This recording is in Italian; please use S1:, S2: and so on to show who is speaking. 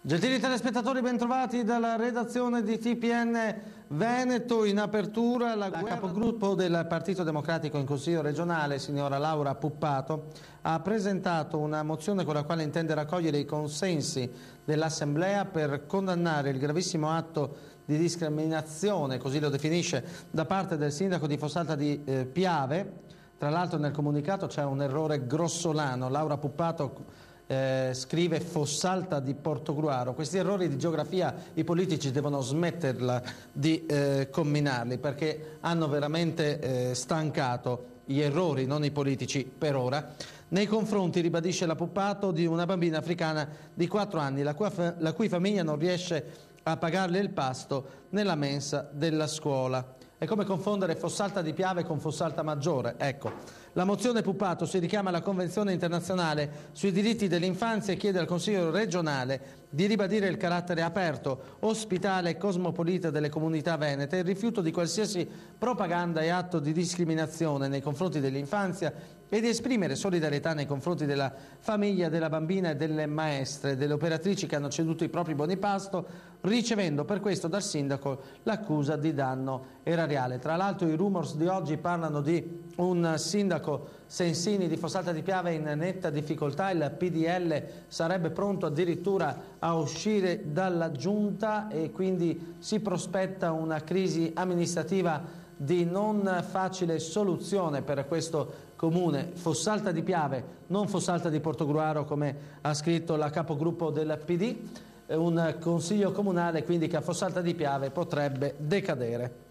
S1: Gentili telespettatori, bentrovati dalla redazione di TPN Veneto. In apertura la capogruppo del Partito Democratico in Consiglio regionale, signora Laura Puppato, ha presentato una mozione con la quale intende raccogliere i consensi dell'Assemblea per condannare il gravissimo atto di discriminazione, così lo definisce, da parte del sindaco di Fossalta di Piave. Tra l'altro nel comunicato c'è un errore grossolano. Laura Puppato scrive Fossalta di Portogruaro. Questi errori di geografia i politici devono smetterla di comminarli, perché hanno veramente stancato gli errori, non i politici per ora, nei confronti, ribadisce la Puppato, di una bambina africana di 4 anni la cui famiglia non riesce a pagarle il pasto nella mensa della scuola. È come confondere Fossalta di Piave con Fossalta Maggiore. Ecco, la mozione Puppato si richiama alla Convenzione internazionale sui diritti dell'infanzia e chiede al Consiglio regionale di ribadire il carattere aperto, ospitale e cosmopolita delle comunità venete e il rifiuto di qualsiasi propaganda e atto di discriminazione nei confronti dell'infanzia e di esprimere solidarietà nei confronti della famiglia della bambina e delle maestre, delle operatrici che hanno ceduto i propri buoni pasto, ricevendo per questo dal sindaco l'accusa di danno erariale. Tra l'altro i rumors di oggi parlano di un sindaco Sensini di Fossalta di Piave in netta difficoltà. Il PDL sarebbe pronto addirittura a uscire dalla giunta e quindi si prospetta una crisi amministrativa di non facile soluzione per questo comune. Fossalta di Piave, non Fossalta di Portogruaro come ha scritto la capogruppo del PD, un consiglio comunale quindi che a Fossalta di Piave potrebbe decadere.